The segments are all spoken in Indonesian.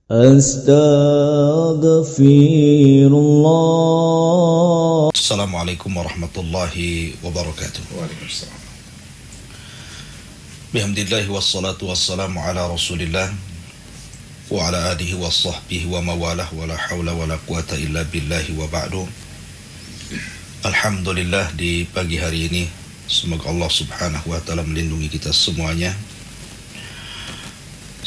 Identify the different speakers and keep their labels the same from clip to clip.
Speaker 1: Astaghfirullah.
Speaker 2: Assalamualaikum warahmatullahi wabarakatuh.
Speaker 3: Waalaikumsalam.
Speaker 2: Bihamdillahi wassalatu wassalamu ala rasulillah wa ala alihi wa sahbihi wa mawalah wa la hawla wa la quwata illa billahi wa ba'du. Alhamdulillah, di pagi hari ini semoga Allah subhanahu wa ta'ala melindungi kita semuanya,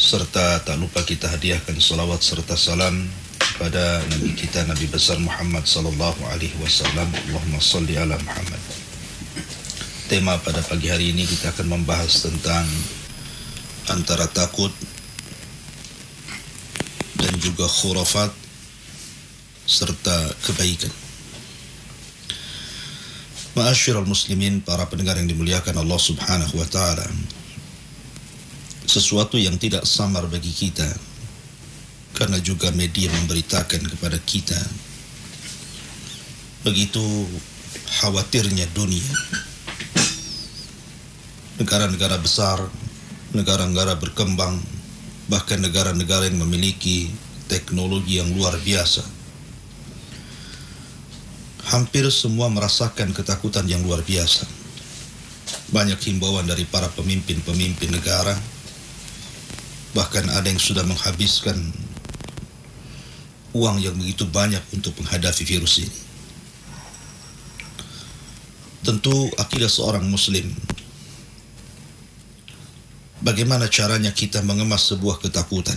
Speaker 2: serta tak lupa kita hadiahkan salawat serta salam kepada Nabi kita, Nabi besar Muhammad sallallahu alaihi wasallam. Allahumma salli ala Muhammad. Tema pada pagi hari ini kita akan membahas tentang antara takut dan juga khurafat serta kebaikan. Ma'asyiral muslimin, para pendengar yang dimuliakan Allah subhanahu wa ta'ala, sesuatu yang tidak samar bagi kita, karena juga media memberitakan kepada kita begitu khawatirnya dunia. Negara-negara besar, negara-negara berkembang, bahkan negara-negara yang memiliki teknologi yang luar biasa, hampir semua merasakan ketakutan yang luar biasa. Banyak himbauan dari para pemimpin-pemimpin negara, bahkan ada yang sudah menghabiskan uang yang begitu banyak untuk menghadapi virus ini. Tentu akidah seorang muslim, bagaimana caranya kita mengemas sebuah ketakutan?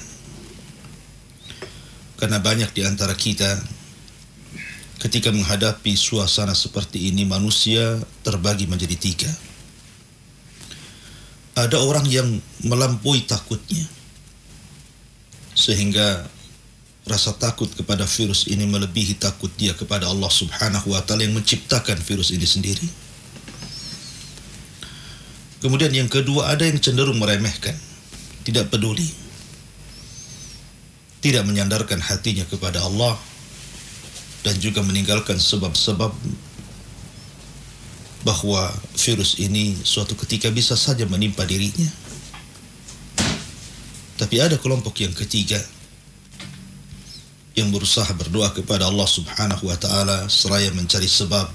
Speaker 2: Karena banyak di antara kita, ketika menghadapi suasana seperti ini, manusia terbagi menjadi tiga. Ada orang yang melampaui takutnya, sehingga rasa takut kepada virus ini melebihi takut dia kepada Allah subhanahu wa ta'ala yang menciptakan virus ini sendiri. Kemudian yang kedua, ada yang cenderung meremehkan, tidak peduli, tidak menyandarkan hatinya kepada Allah, dan juga meninggalkan sebab-sebab bahwa virus ini suatu ketika bisa saja menimpa dirinya. Tapi ada kelompok yang ketiga yang berusaha berdoa kepada Allah subhanahu wa ta'ala seraya mencari sebab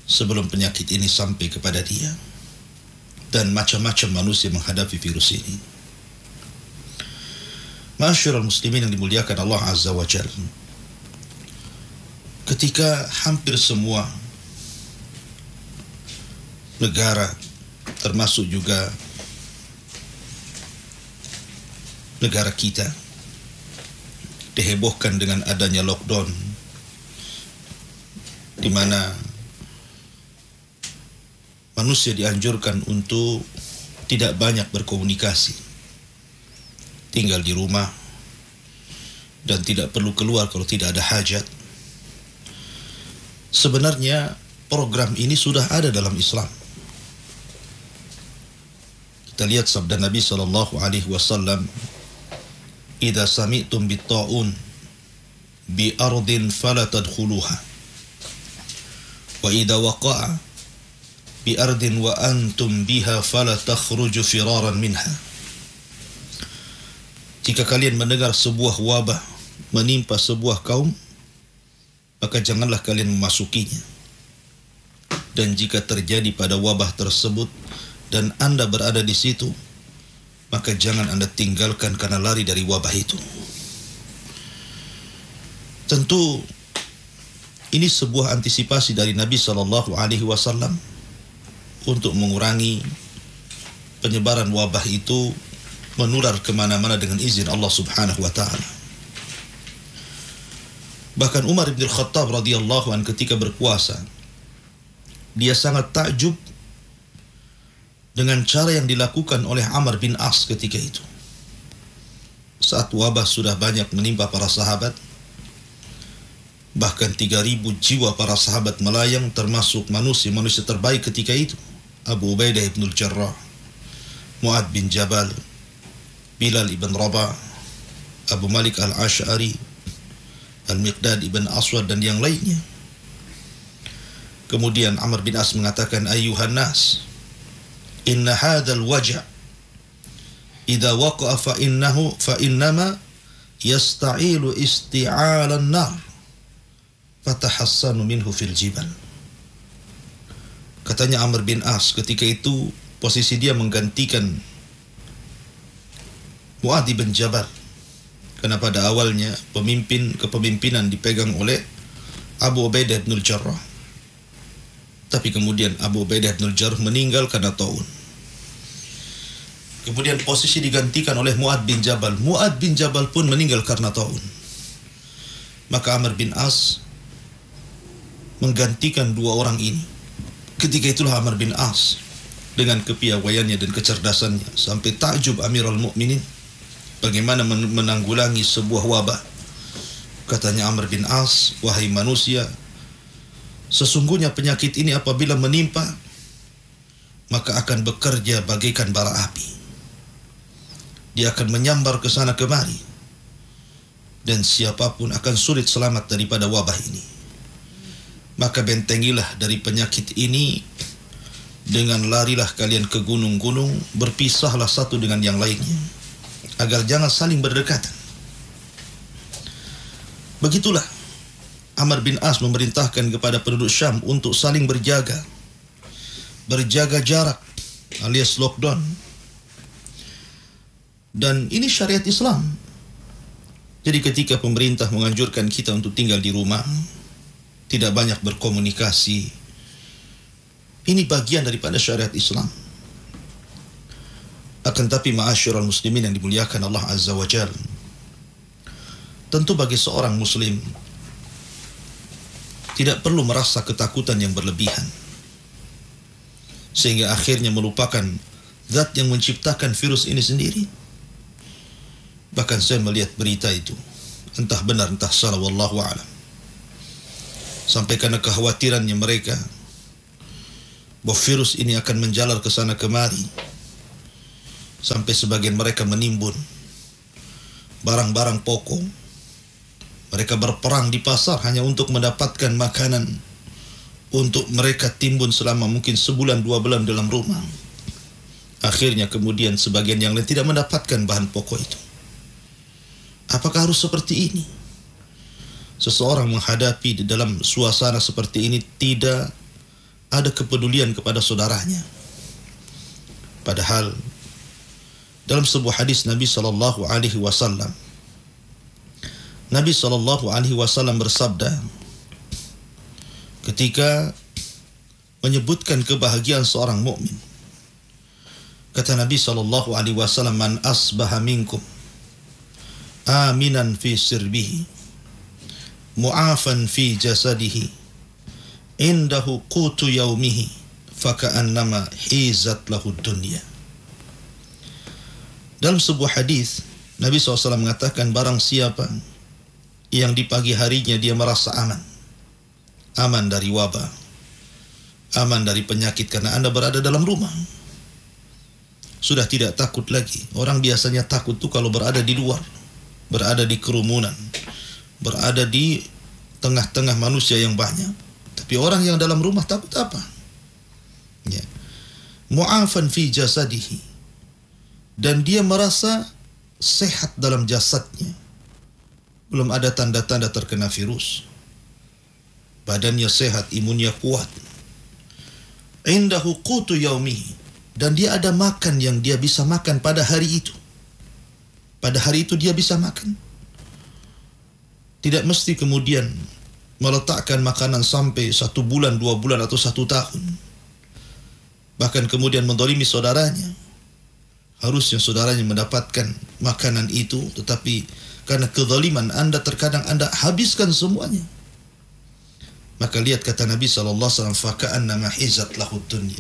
Speaker 2: sebelum penyakit ini sampai kepada dia. Dan macam-macam manusia menghadapi virus ini. Ma'asyiral muslimin yang dimuliakan Allah azza wa jalla, ketika hampir semua negara, termasuk juga negara kita, dihebohkan dengan adanya lockdown, di mana manusia dianjurkan untuk tidak banyak berkomunikasi, tinggal di rumah, dan tidak perlu keluar kalau tidak ada hajat. Sebenarnya program ini sudah ada dalam Islam. Kita lihat sabda Nabi sallallahu alaihi wasallam, "Idza sami'tum bit-ta'un bi ardin fala tadkhuluha, wa idza waqa'a bi ardin wa antum biha fala takhruju firaran minha." Jika kalian mendengar sebuah wabah menimpa sebuah kaum, maka janganlah kalian memasukinya. Dan jika terjadi pada wabah tersebut dan Anda berada di situ, maka jangan Anda tinggalkan karena lari dari wabah itu. Tentu ini sebuah antisipasi dari Nabi sallallahu alaihi wasallam untuk mengurangi penyebaran wabah itu menular kemana-mana dengan izin Allah subhanahu wa ta'ala. Bahkan Umar bin Khattab radhiyallahu anhu ketika berkuasa, dia sangat takjub dengan cara yang dilakukan oleh Amr bin As ketika itu. Saat wabah sudah banyak menimpa para sahabat, bahkan 3.000 jiwa para sahabat melayang, termasuk manusia terbaik ketika itu, Abu Ubaidah ibn al-Jarrah, Mu'ad bin Jabal, Bilal ibn Rabah, Abu Malik al-Ash'ari, Al-Miqdad ibn Aswad, dan yang lainnya. Kemudian Amr bin As mengatakan, "Ayyuhan nas, inna hadzal waja' idza waqa'a fa innama yasta'ilu isti'alan nar fatahassanu minhu fil jibal. Katanya Amr bin As, ketika itu posisi dia menggantikan Mu'adz bin Jabal, karena pada awalnya kepemimpinan dipegang oleh Abu Ubaidah bin Jarrah, tapi kemudian Abu Ubaidah bin Jarrah meninggal karena taun. Kemudian posisi digantikan oleh Mu'adz bin Jabal. Mu'adz bin Jabal pun meninggal karena taun. Maka Amr bin As menggantikan dua orang ini. Ketika itulah Amr bin As dengan kepiawaiannya dan kecerdasannya sampai takjub Amirul Mukminin bagaimana menanggulangi sebuah wabah. Katanya Amr bin As, wahai manusia, sesungguhnya penyakit ini apabila menimpa maka akan bekerja bagaikan bara api. Dia akan menyambar ke sana kemari dan siapapun akan sulit selamat daripada wabah ini. Maka bentengilah dari penyakit ini dengan larilah kalian ke gunung-gunung, berpisahlah satu dengan yang lainnya, agar jangan saling berdekatan. Begitulah Amr bin As memerintahkan kepada penduduk Syam untuk saling berjaga jarak alias lockdown. Dan ini syariat Islam. Jadi ketika pemerintah menganjurkan kita untuk tinggal di rumah, tidak banyak berkomunikasi, ini bagian daripada syariat Islam. Akan tapi ma'asyiral muslimin yang dimuliakan Allah Azza wa Jalla, tentu bagi seorang muslim tidak perlu merasa ketakutan yang berlebihan sehingga akhirnya melupakan zat yang menciptakan virus ini sendiri. Bahkan saya melihat berita itu, entah benar entah salah, wallahu a'lam, sampai karena kekhawatirannya mereka bahwa virus ini akan menjalar ke sana kemari, sampai sebagian mereka menimbun barang-barang pokok. Mereka berperang di pasar hanya untuk mendapatkan makanan untuk mereka timbun selama mungkin sebulan 2 bulan dalam rumah. Akhirnya kemudian sebagian yang lain tidak mendapatkan bahan pokok itu. Apakah harus seperti ini? Seseorang menghadapi di dalam suasana seperti ini tidak ada kepedulian kepada saudaranya. Padahal dalam sebuah hadis Nabi SAW, Nabi SAW bersabda ketika menyebutkan kebahagiaan seorang mukmin. Kata Nabi SAW, man asbaha minkum aminan fi sirbihi mu'afan fi jasadihi indahu qutu yaumihi faka'annama hizat lahu dunya. Dalam sebuah hadis Nabi SAW mengatakan, barang siapa yang di pagi harinya dia merasa aman dari wabah, aman dari penyakit karena Anda berada dalam rumah, sudah tidak takut lagi. Orang biasanya takut tuh kalau berada di luar, berada di kerumunan, berada di tengah-tengah manusia yang banyak. Tapi orang yang dalam rumah takut apa? Ya. Mu'afan fi jasadihi, dan dia merasa sehat dalam jasadnya, belum ada tanda-tanda terkena virus, badannya sehat, imunnya kuat. Indahu qutu yaumihi, dan dia ada makan yang dia bisa makan pada hari itu. Pada hari itu dia bisa makan. Tidak mesti kemudian meletakkan makanan sampai 1 bulan, 2 bulan, atau 1 tahun. Bahkan kemudian mendolimi saudaranya. Harusnya saudaranya mendapatkan makanan itu, tetapi karena kezaliman Anda, terkadang Anda habiskan semuanya. Maka lihat kata Nabi SAW, faka'annama hizat lahu dunya.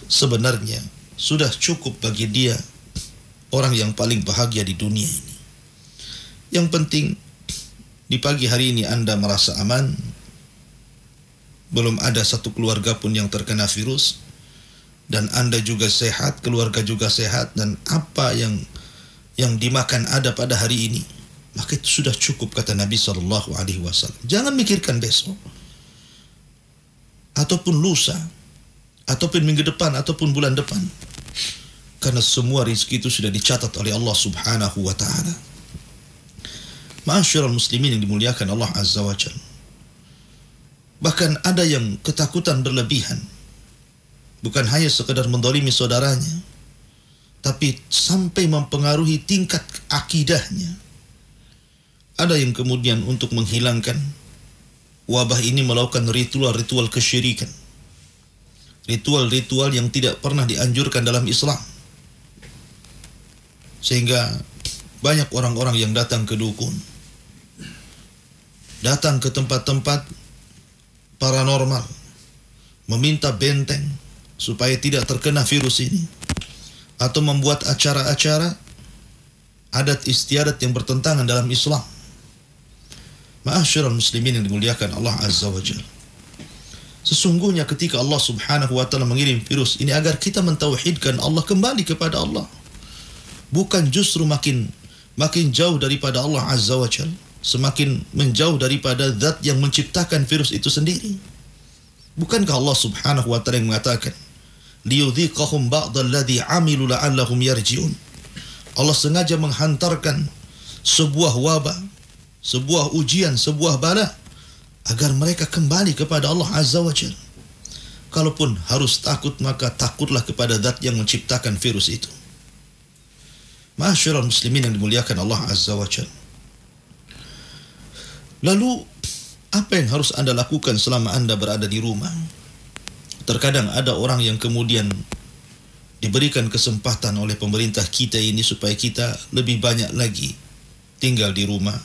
Speaker 2: Sebenarnya sudah cukup bagi dia orang yang paling bahagia di dunia ini. Yang penting di pagi hari ini Anda merasa aman, belum ada satu keluarga pun yang terkena virus, dan Anda juga sehat, keluarga juga sehat, dan apa yang dimakan ada pada hari ini, maka itu sudah cukup kata Nabi SAW. Jangan mikirkan besok, ataupun lusa, ataupun minggu depan, ataupun bulan depan. karena semua rezeki itu sudah dicatat oleh Allah Subhanahu wa taala. Ma'asyiral muslimin yang dimuliakan Allah Azza wa Jalla. Bahkan ada yang ketakutan berlebihan, bukan hanya sekadar mendolimi saudaranya, tapi sampai mempengaruhi tingkat akidahnya. Ada yang kemudian untuk menghilangkan wabah ini melakukan ritual-ritual kesyirikan, ritual-ritual yang tidak pernah dianjurkan dalam Islam, sehingga banyak orang-orang yang datang ke dukun, datang ke tempat-tempat paranormal, meminta benteng supaya tidak terkena virus ini, atau membuat acara-acara adat istiadat yang bertentangan dalam Islam. Ma'asyiral muslimin yang dimuliakan Allah Azza wa Jalla. Sesungguhnya ketika Allah Subhanahu wa taala mengirim virus ini agar kita mentauhidkan Allah, kembali kepada Allah, bukan justru makin jauh daripada Allah Azza wa Jalla, semakin menjauh daripada zat yang menciptakan virus itu sendiri. Bukankah Allah Subhanahu wa taala yang mengatakan, liyudhiqahum ba'dalladzi 'amilu la'allahum yarji'un. Allah sengaja menghantarkan sebuah wabah, sebuah ujian, sebuah bala agar mereka kembali kepada Allah Azza wa Jalla. Kalaupun harus takut, maka takutlah kepada zat yang menciptakan virus itu. Ma'asyiral muslimin yang dimuliakan Allah Azza wa Jalla. Lalu apa yang harus Anda lakukan selama Anda berada di rumah? Terkadang ada orang yang kemudian diberikan kesempatan oleh pemerintah kita ini supaya kita lebih banyak lagi tinggal di rumah,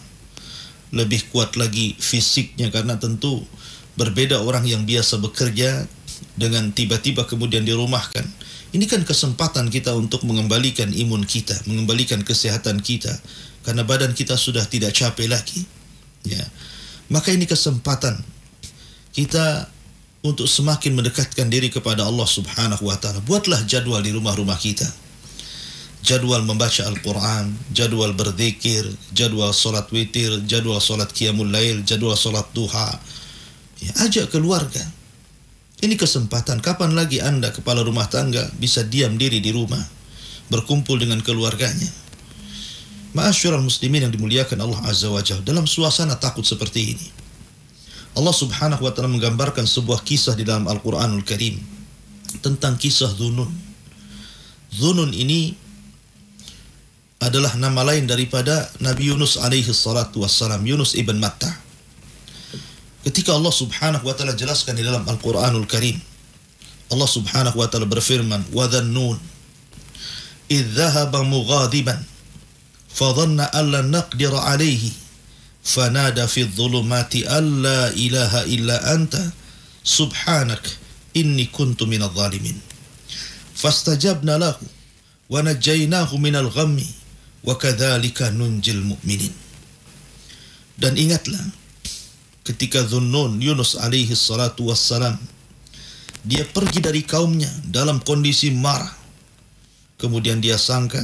Speaker 2: lebih kuat lagi fisiknya, karena tentu berbeda orang yang biasa bekerja dengan tiba-tiba kemudian dirumahkan. Ini kan kesempatan kita untuk mengembalikan imun kita, mengembalikan kesehatan kita, karena badan kita sudah tidak capek lagi. Ya, maka ini kesempatan kita untuk semakin mendekatkan diri kepada Allah Subhanahu wa taala. Buatlah jadwal di rumah-rumah kita. Jadwal membaca Al-Quran, jadwal berzikir, jadwal solat witir, jadwal solat qiyamul lail, jadwal solat duha. Ya, ajak keluarga. Ini kesempatan. Kapan lagi Anda kepala rumah tangga bisa diam diri di rumah, berkumpul dengan keluarganya? Ma'asyiral muslimin yang dimuliakan Allah Azza wa Jalla, dalam suasana takut seperti ini, Allah Subhanahu wa taala menggambarkan sebuah kisah di dalam Al-Qur'anul Karim tentang kisah Dzunun. Dzunun ini adalah nama lain daripada Nabi Yunus alaihi salatu wassalam, Yunus ibn Matta. Ketika Allah Subhanahu wa taala jelaskan di dalam Al-Qur'anul Karim, Allah Subhanahu wa taala berfirman, "Wa dhannun idh dhahaba mughadiban fadhanna an lan naqdira alayhi fanada fi dhulumati alla ilaha illa anta subhanak inni kuntu minadh dhalimin fastajabna lahu wa najjaynahu minal ghammi wa kadzalika nunjil mu'minin." Dan ingatlah ketika Dhunnun, Yunus alaihi salatu wassalam, dia pergi dari kaumnya dalam kondisi marah. Kemudian dia sangka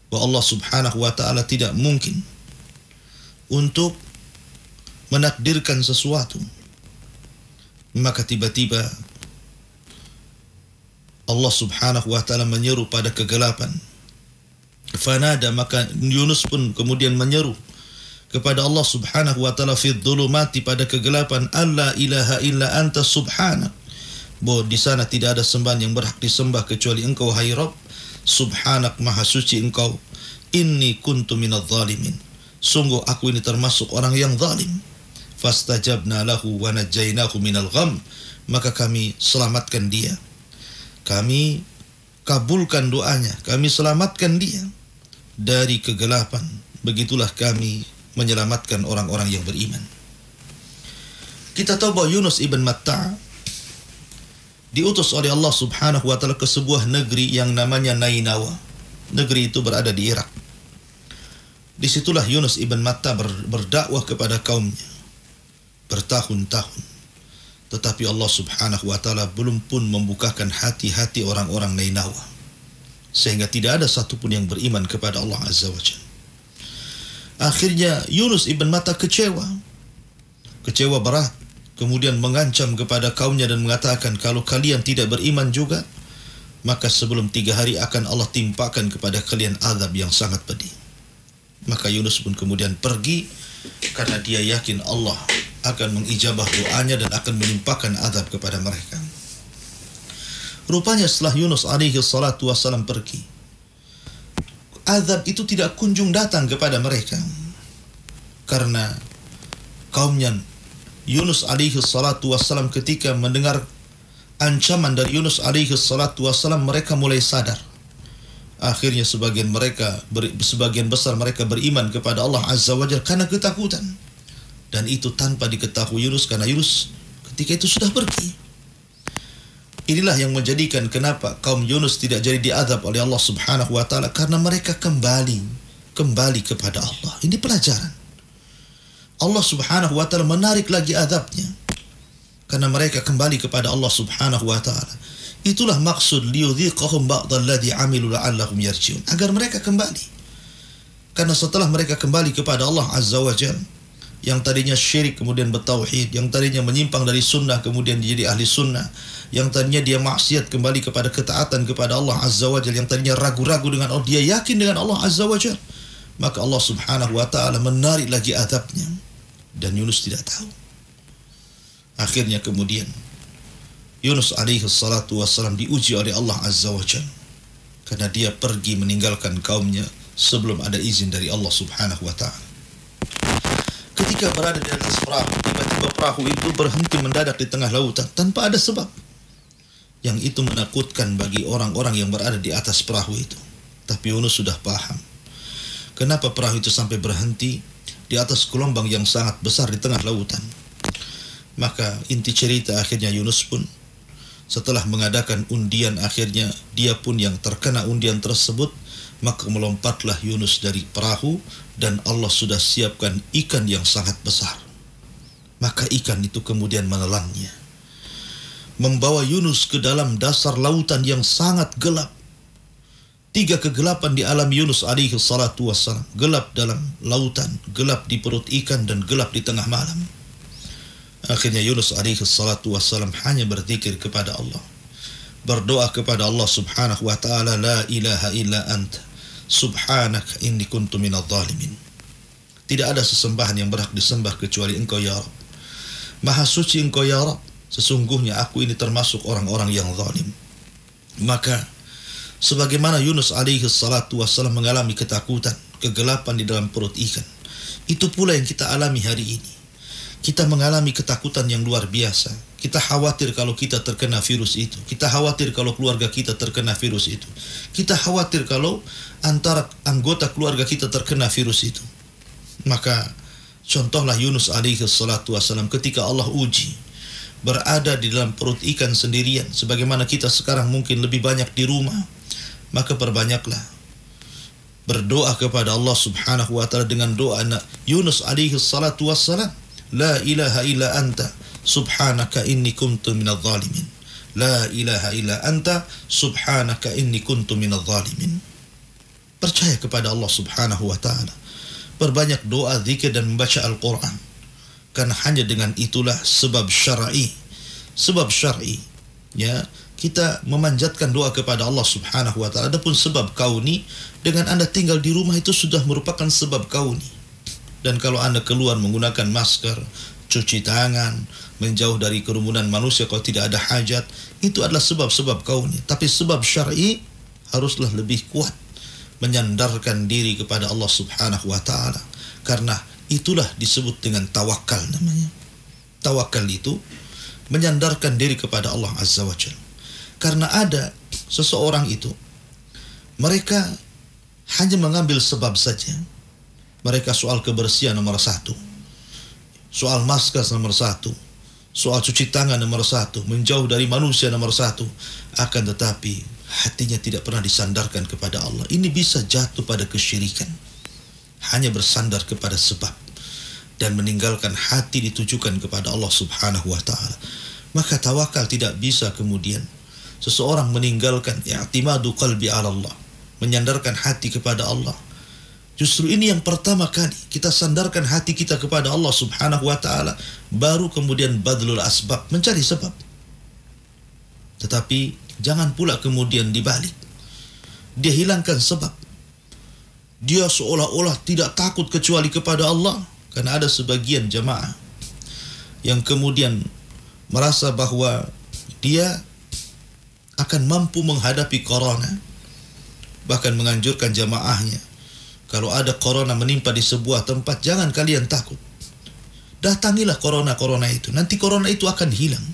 Speaker 2: bahwa Allah Subhanahu wa taala tidak mungkin untuk menakdirkan sesuatu. Maka tiba-tiba Allah Subhanahu wa taala menyeru pada kegelapan. Fanada, maka Yunus pun kemudian menyeru kepada Allah Subhanahu wa taala fi dhulumati, pada kegelapan, alla ilaha illa anta subhanak, bahwa di sana tidak ada sembahan yang berhak disembah kecuali Engkau, hai Rabb, subhanak, maha suci Engkau, inni kuntu minadh dhalimin, sungguh aku ini termasuk orang yang zalim. Fastajabna lahu wa najjaynahu minal gham, maka kami selamatkan dia, kami kabulkan doanya, kami selamatkan dia dari kegelapan. Begitulah kami menyelamatkan orang-orang yang beriman. Kita tahu bahwa Yunus ibn Matta diutus oleh Allah Subhanahu wa taala ke sebuah negeri yang namanya Nainawa. Negeri itu berada di Irak. Disitulah Yunus ibn Matta berdakwah kepada kaumnya bertahun-tahun. Tetapi Allah Subhanahu wa taala belum pun membukakan hati-hati orang-orang Nainawa, sehingga tidak ada satupun yang beriman kepada Allah Azza wa Jalla. Akhirnya Yunus ibn Matta kecewa berat, kemudian mengancam kepada kaumnya dan mengatakan, kalau kalian tidak beriman juga, maka sebelum 3 hari akan Allah timpakan kepada kalian azab yang sangat pedih. Maka Yunus pun kemudian pergi karena dia yakin Allah akan mengijabah doanya dan akan menimpakan azab kepada mereka. Rupanya setelah Yunus alaihi salatu wassalam pergi, azab itu tidak kunjung datang kepada mereka. Karena kaumnya Yunus alaihi salatu wassalam ketika mendengar ancaman dari Yunus alaihi salatu wassalam, mereka mulai sadar. Akhirnya sebagian besar mereka beriman kepada Allah Azza wa Jalla karena ketakutan. Dan itu tanpa diketahui Yunus, karena Yunus ketika itu sudah pergi. Inilah yang menjadikan kenapa kaum Yunus tidak jadi diazab oleh Allah Subhanahu wa taala, karena mereka kembali kepada Allah. Ini pelajaran. Allah Subhanahu wa taala menarik lagi azabnya karena mereka kembali kepada Allah Subhanahu wa taala. Itulah maksud liyudhiqahum ba'dalladzi 'amilu la'allahum yarji'un, agar mereka kembali. Karena setelah mereka kembali kepada Allah Azza wa Jalla, yang tadinya syirik kemudian bertauhid, yang tadinya menyimpang dari sunnah kemudian menjadi ahli sunnah, yang tadinya dia maksiat kembali kepada ketaatan kepada Allah Azza wa Jalla, yang tadinya ragu-ragu dengan Allah, dia yakin dengan Allah Azza wa Jalla, maka Allah Subhanahu wa taala menarik lagi azabnya dan Yunus tidak tahu. Akhirnya kemudian Yunus alaihi salatu wassalam diuji oleh Allah Azza wa Jalla karena dia pergi meninggalkan kaumnya sebelum ada izin dari Allah Subhanahu wa taala. Ketika berada di atas perahu, tiba-tiba perahu itu berhenti mendadak di tengah lautan tanpa ada sebab. Yang itu menakutkan bagi orang-orang yang berada di atas perahu itu. Tapi Yunus sudah paham kenapa perahu itu sampai berhenti di atas gelombang yang sangat besar di tengah lautan. Maka inti cerita akhirnya Yunus pun setelah mengadakan undian, akhirnya dia pun yang terkena undian tersebut. Maka melompatlah Yunus dari perahu dan Allah sudah siapkan ikan yang sangat besar. Maka ikan itu kemudian menelannya, membawa Yunus ke dalam dasar lautan yang sangat gelap. 3 kegelapan di alam Yunus alaihi salatu wassalam. Gelap dalam lautan, gelap di perut ikan, dan gelap di tengah malam. Akhirnya Yunus alaihi salatu wassalam hanya berzikir kepada Allah, berdoa kepada Allah Subhanahu wa ta'ala, la ilaha illa anta subhanaka inni kuntu minadh dhalimin. Tidak ada sesembahan yang berhak disembah kecuali Engkau ya Rabb. Maha suci Engkau ya Rabb, sesungguhnya aku ini termasuk orang-orang yang zalim. Maka sebagaimana Yunus alaihi salatu wassalam mengalami ketakutan, kegelapan di dalam perut ikan, itu pula yang kita alami hari ini. Kita mengalami ketakutan yang luar biasa. Kita khawatir kalau kita terkena virus itu. Kita khawatir kalau keluarga kita terkena virus itu. Kita khawatir kalau antara anggota keluarga kita terkena virus itu. Maka contohlah Yunus alaihi salatu wassalam ketika Allah uji, berada di dalam perut ikan sendirian. Sebagaimana kita sekarang mungkin lebih banyak di rumah, maka perbanyaklah berdoa kepada Allah Subhanahu wa ta'ala dengan doa Yunus alaihi salatu wassalam, la ilaha illa anta subhanaka inni kuntu minadh dhalimin. La ilaha illa anta subhanaka inni kuntu minadh dhalimin. Percaya kepada Allah Subhanahu wa ta'ala, perbanyak doa, zikir, dan membaca Al-Quran, karena hanya dengan itulah sebab syar'i ya, kita memanjatkan doa kepada Allah Subhanahu wa ta'ala. Adapun sebab kauni, dengan Anda tinggal di rumah itu sudah merupakan sebab kauni. Dan kalau Anda keluar menggunakan masker, cuci tangan, menjauh dari kerumunan manusia kalau tidak ada hajat, itu adalah sebab-sebab kauni. Tapi sebab syar'i haruslah lebih kuat, menyandarkan diri kepada Allah Subhanahu wa ta'ala. Karena itulah disebut dengan tawakal namanya. Tawakal itu menyandarkan diri kepada Allah Azza wa Jalla. Karena ada seseorang itu, mereka hanya mengambil sebab saja. Mereka soal kebersihan nomor 1, soal masker nomor 1, soal cuci tangan nomor 1, menjauh dari manusia nomor 1. Akan tetapi hatinya tidak pernah disandarkan kepada Allah. Ini bisa jatuh pada kesyirikan, hanya bersandar kepada sebab dan meninggalkan hati ditujukan kepada Allah Subhanahu wa ta'ala. Maka tawakal tidak bisa kemudian seseorang meninggalkan i'timadu qalbi ala Allah, menyandarkan hati kepada Allah. Justru ini yang pertama kali kita sandarkan hati kita kepada Allah Subhanahu wa ta'ala, baru kemudian badlul asbab, mencari sebab. Tetapi Jangan pula kemudian dibalik. Dia hilangkan sebab. Dia seolah-olah tidak takut kecuali kepada Allah. Karena ada sebagian jamaah yang kemudian merasa bahwa dia akan mampu menghadapi corona. Bahkan menganjurkan jamaahnya, kalau ada corona menimpa di sebuah tempat, jangan kalian takut. Datangilah corona itu. Nanti corona itu akan hilang.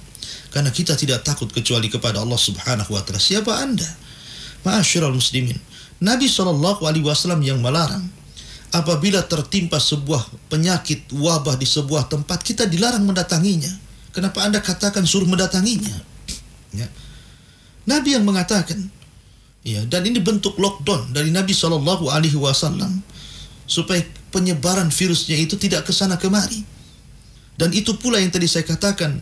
Speaker 2: Karena kita tidak takut kecuali kepada Allah Subhanahu wa ta'ala. Siapa Anda? Ma'asyiral muslimin. Nabi SAW yang melarang apabila tertimpa sebuah penyakit wabah di sebuah tempat, kita dilarang mendatanginya. Kenapa Anda katakan suruh mendatanginya? Ya. Nabi yang mengatakan, ya, dan ini bentuk lockdown dari Nabi SAW supaya penyebaran virusnya itu tidak kesana kemari. Dan itu pula yang tadi saya katakan,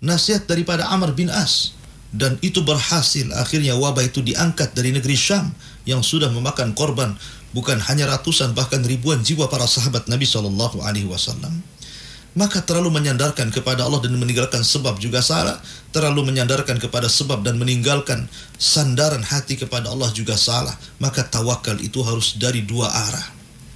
Speaker 2: nasihat daripada Amr bin As, dan itu berhasil. Akhirnya wabah itu diangkat dari negeri Syam yang sudah memakan korban bukan hanya ratusan bahkan ribuan jiwa para sahabat Nabi SAW. Maka terlalu menyandarkan kepada Allah dan meninggalkan sebab juga salah. Terlalu menyandarkan kepada sebab dan meninggalkan sandaran hati kepada Allah juga salah. Maka tawakal itu harus dari dua arah.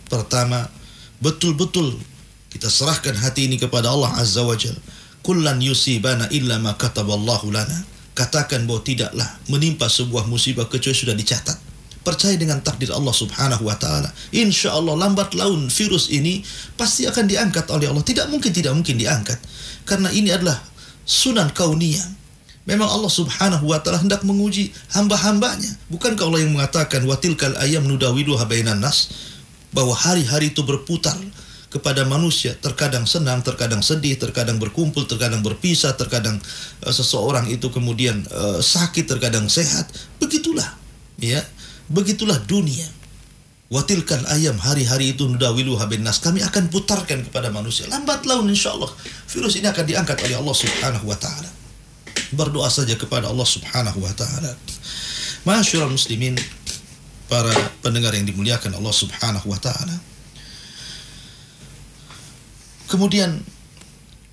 Speaker 2: Pertama, betul-betul kita serahkan hati ini kepada Allah Azza wa Jal. Kullan yusibana illa ma kataballahu lana. Katakan bahwa tidaklah menimpa sebuah musibah kecuali sudah dicatat. Percaya dengan takdir Allah Subhanahu wa ta'ala. Insya Allah lambat laun virus ini pasti akan diangkat oleh Allah. Tidak mungkin diangkat. Karena ini adalah sunan kauniyah. Memang Allah Subhanahu wa ta'ala hendak menguji hamba-hambanya. Bukankah Allah yang mengatakan watilkal ayam nudawiluha bainan nas, bahwa hari-hari itu berputar kepada manusia, terkadang senang, terkadang sedih, terkadang berkumpul, terkadang berpisah, terkadang seseorang itu kemudian sakit, terkadang sehat. Begitulah, ya. Begitulah dunia. Watilkal ayam, hari-hari itu nudawiluha bainan nas, kami akan putarkan kepada manusia. Lambat laun insyaallah virus ini akan diangkat oleh Allah Subhanahu wa ta'ala. Berdoa saja kepada Allah Subhanahu wa ta'ala. Ma'asyiral muslimin, para pendengar yang dimuliakan Allah Subhanahu wa ta'ala. Kemudian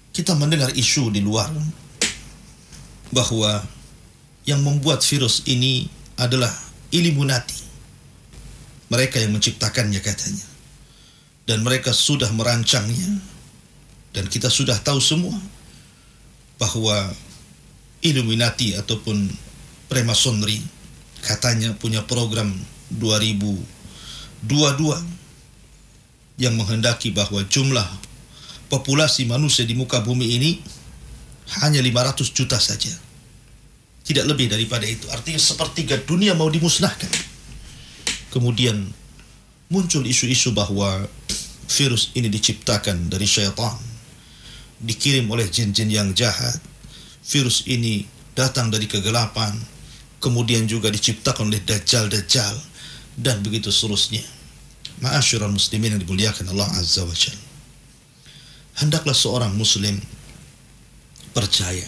Speaker 2: kita mendengar isu di luar bahwa yang membuat virus ini adalah Illuminati. Mereka yang menciptakannya katanya. Dan mereka sudah merancangnya. Dan kita sudah tahu semua bahwa Illuminati ataupun Freemasonry katanya punya program 2022 yang menghendaki bahwa jumlah populasi manusia di muka bumi ini hanya 500 juta saja. Tidak lebih daripada itu. Artinya sepertiga dunia mau dimusnahkan. Kemudian muncul isu-isu bahwa virus ini diciptakan dari syaitan, dikirim oleh jin-jin yang jahat. Virus ini datang dari kegelapan, kemudian juga diciptakan oleh dajjal-dajjal, dan begitu seterusnya. Ma'asyiral muslimin yang dimuliakan Allah Azza wa Jalla. Hendaklah seorang muslim percaya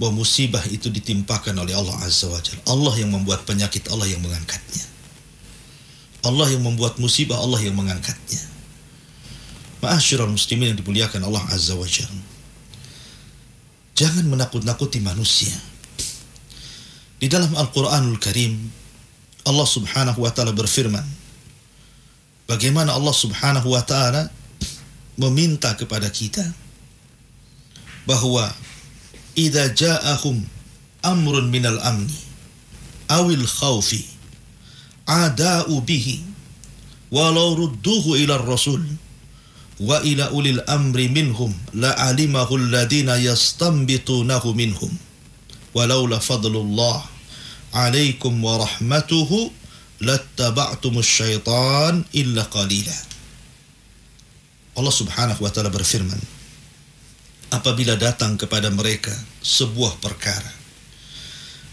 Speaker 2: bahwa musibah itu ditimpakan oleh Allah Azza wa Jalla. Allah yang membuat penyakit, Allah yang mengangkatnya. Allah yang membuat musibah, Allah yang mengangkatnya. Ma'asyiral muslimin yang dimuliakan Allah Azza wa Jalla. Jangan menakut-nakuti manusia. Di dalam Al-Quranul Karim, Allah Subhanahu wa ta'ala berfirman, bagaimana Allah Subhanahu wa ta'ala meminta kepada kita bahwa idza ja'ahum amrun minal amni awil khawfi ada'u bihi walau rudduhu ila rasul wa ila ulil amri minhum la'alimahu alladhina yastanbitunahu minhum walaula fadlullah alaikum wa rahmatuhu lattaba'tumus syaitan illa qalila. Allah Subhanahu wa ta'ala berfirman, apabila datang kepada mereka sebuah perkara,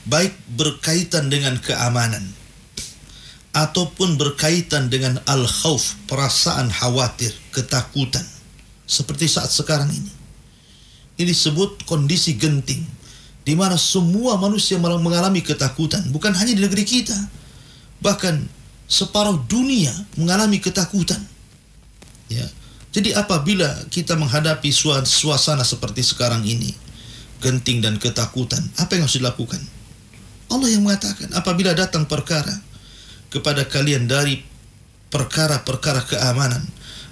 Speaker 2: baik berkaitan dengan keamanan ataupun berkaitan dengan al-khawf, perasaan khawatir, ketakutan, seperti saat sekarang ini. Ini disebut kondisi genting, di mana semua manusia mengalami ketakutan, bukan hanya di negeri kita, bahkan separuh dunia mengalami ketakutan. Ya. Jadi apabila kita menghadapi suasana seperti sekarang ini, genting dan ketakutan, apa yang harus dilakukan? Allah yang mengatakan, apabila datang perkara kepada kalian dari perkara-perkara keamanan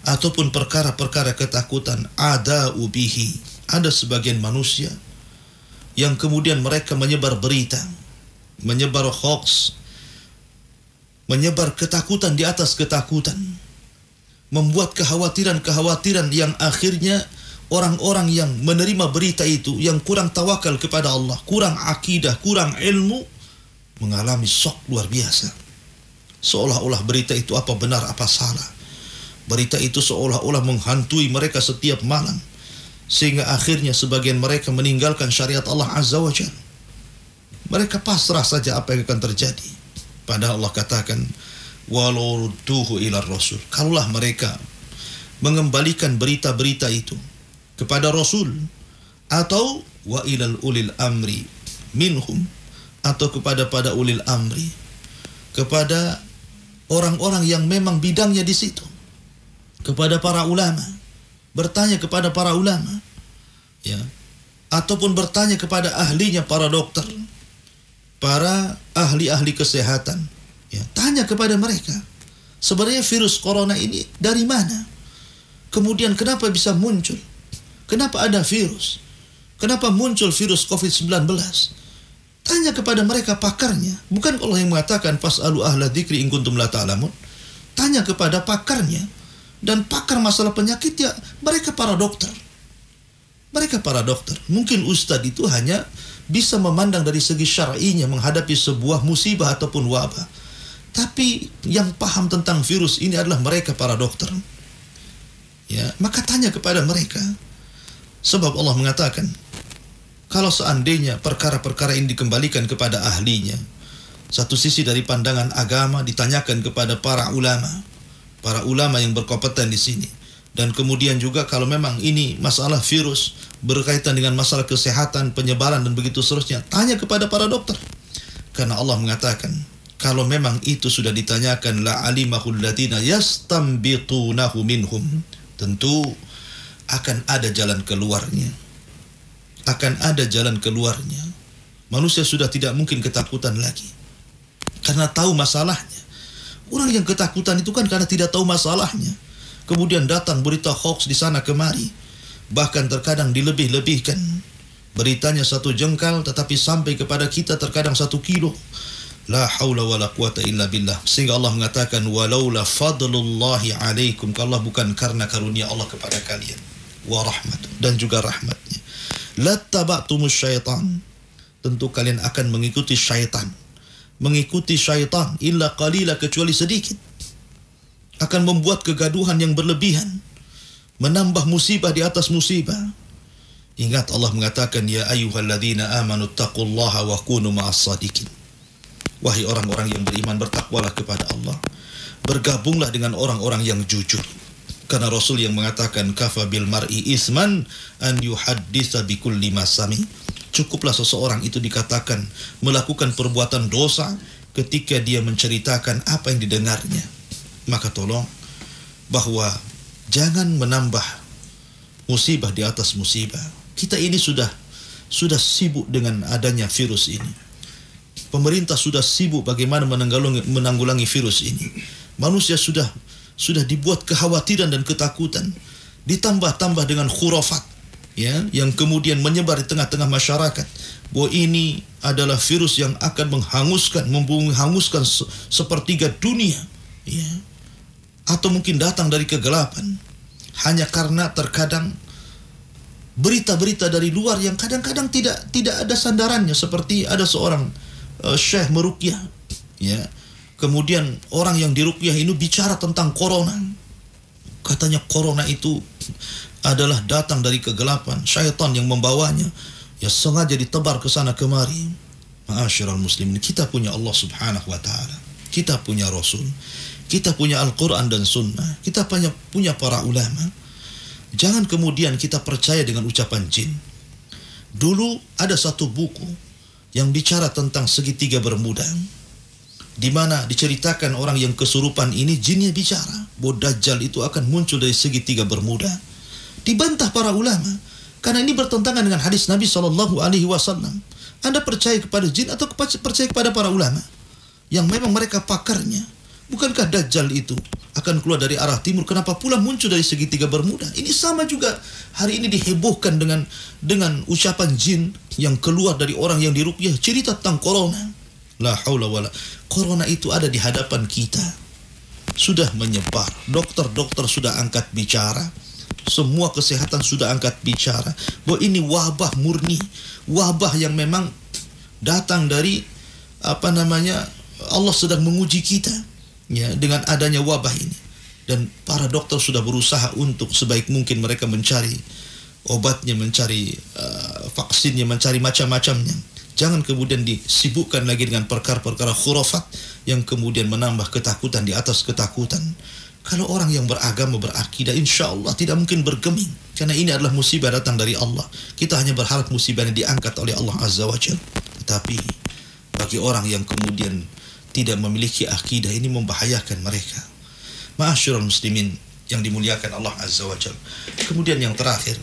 Speaker 2: ataupun perkara-perkara ketakutan, ada'u bihi, ada sebagian manusia yang kemudian mereka menyebar berita, menyebar hoax, menyebar ketakutan di atas ketakutan, membuat kekhawatiran-kekhawatiran yang akhirnya orang-orang yang menerima berita itu, yang kurang tawakal kepada Allah, kurang akidah, kurang ilmu, mengalami syok luar biasa. Seolah-olah berita itu apa benar, apa salah. Berita itu seolah-olah menghantui mereka setiap malam, sehingga akhirnya sebagian mereka meninggalkan syariat Allah Azza wa Jalla. Mereka pasrah saja apa yang akan terjadi. Padahal Allah katakan, walau rudduhu ila rasul, kalaulah mereka mengembalikan berita-berita itu kepada Rasul, atau wa ilal ulil amri minhum, atau kepada ulil amri, kepada orang-orang yang memang bidangnya di situ, kepada para ulama, bertanya kepada para ulama, ya, ataupun bertanya kepada ahlinya, para dokter, para ahli-ahli kesehatan, ya, tanya kepada mereka, sebenarnya virus corona ini dari mana? Kemudian kenapa bisa muncul? Kenapa ada virus? Kenapa muncul virus COVID-19? Tanya kepada mereka pakarnya. Bukan Allah yang mengatakan fas'alu ahla dzikri in kuntum la ta'lamun. Tanya kepada pakarnya. Dan pakar masalah penyakit ya mereka para dokter. Mereka para dokter. Mungkin ustadz itu hanya bisa memandang dari segi syar'inya menghadapi sebuah musibah ataupun wabah. Tapi yang paham tentang virus ini adalah mereka para dokter. Ya, maka tanya kepada mereka. Sebab Allah mengatakan, kalau seandainya perkara-perkara ini dikembalikan kepada ahlinya, satu sisi dari pandangan agama ditanyakan kepada para ulama yang berkompeten di sini, dan kemudian juga kalau memang ini masalah virus berkaitan dengan masalah kesehatan, penyebaran dan begitu seterusnya, tanya kepada para dokter. Karena Allah mengatakan, kalau memang itu sudah ditanyakan, la alimahul ladina yastambitunahu minhum, tentu akan ada jalan keluarnya. Akan ada jalan keluarnya. Manusia sudah tidak mungkin ketakutan lagi, karena tahu masalahnya. Orang yang ketakutan itu kan karena tidak tahu masalahnya. Kemudian datang berita hoax di sana kemari. Bahkan terkadang dilebih-lebihkan. Beritanya 1 jengkal tetapi sampai kepada kita terkadang 1 kilo. La haula wa la quwata illa billah. Sehingga Allah mengatakan, walaula fadlullahi alaikum, kalau bukan karena karunia Allah kepada kalian, wa rahmat, dan juga rahmatnya, lattaba'tumus syaitan, tentu kalian akan mengikuti syaitan. Mengikuti syaitan illa qalila, kecuali sedikit. Akan membuat kegaduhan yang berlebihan, menambah musibah di atas musibah. Ingat Allah mengatakan, ya ayyuhalladzina amanu taqullaha wa kunu ma'as sadiqin. Wahai orang-orang yang beriman, bertakwalah kepada Allah, bergabunglah dengan orang-orang yang jujur. Karena Rasul yang mengatakan, kafa bil mar'i isman an yuhadditsa bikulli ma sami. Cukuplah seseorang itu dikatakan melakukan perbuatan dosa ketika dia menceritakan apa yang didengarnya. Maka tolong bahwa jangan menambah musibah di atas musibah. Kita ini sudah sibuk dengan adanya virus ini. Pemerintah sudah sibuk bagaimana menanggulangi virus ini. Manusia sudah dibuat kekhawatiran dan ketakutan, ditambah-tambah dengan khurafat, ya, yang kemudian menyebar di tengah-tengah masyarakat bahwa ini adalah virus yang akan menghanguskan sepertiga dunia, ya, atau mungkin datang dari kegelapan, hanya karena terkadang berita-berita dari luar yang kadang-kadang tidak ada sandarannya. Seperti ada seorang syekh meruqyah, ya, kemudian orang yang diruqyah ini bicara tentang corona. Katanya corona itu adalah datang dari kegelapan, syaitan yang membawanya, ya, sengaja ditebar ke sana kemari. Ma'asyiral muslimin, kita punya Allah Subhanahu wa taala. Kita punya Rasul. Kita punya Al-Quran dan Sunnah. Kita punya para ulama. Jangan kemudian kita percaya dengan ucapan jin. Dulu ada satu buku yang bicara tentang segitiga bermuda, di mana diceritakan orang yang kesurupan ini jinnya bicara bahwa Dajjal itu akan muncul dari segitiga bermuda. Dibantah para ulama, Karena ini bertentangan dengan hadis Nabi SAW. Anda percaya kepada jin atau percaya kepada para ulama yang memang mereka pakarnya? Bukankah Dajjal itu akan keluar dari arah timur? Kenapa pula muncul dari segitiga Bermuda? Ini sama juga hari ini dihebohkan dengan ucapan jin yang keluar dari orang yang diruqyah, cerita tentang corona. La haula wala. Corona itu ada di hadapan kita. Sudah menyebar. Dokter-dokter sudah angkat bicara. Semua kesehatan sudah angkat bicara bahwa ini wabah murni, wabah yang memang datang dari Allah sedang menguji kita ya dengan adanya wabah ini. Dan para dokter sudah berusaha untuk sebaik mungkin mereka mencari obatnya, mencari vaksinnya, mencari macam-macamnya. Jangan kemudian disibukkan lagi dengan perkara-perkara khurafat yang kemudian menambah ketakutan di atas ketakutan. Kalau orang yang beragama, berakidah, insya Allah tidak mungkin bergeming. Karena ini adalah musibah datang dari Allah. Kita hanya berharap musibahnya diangkat oleh Allah Azza wa Jalla. Tetapi bagi orang yang kemudian tidak memiliki akidah, ini membahayakan mereka. Ma'asyiral muslimin yang dimuliakan Allah Azza wa Jalla. Kemudian yang terakhir,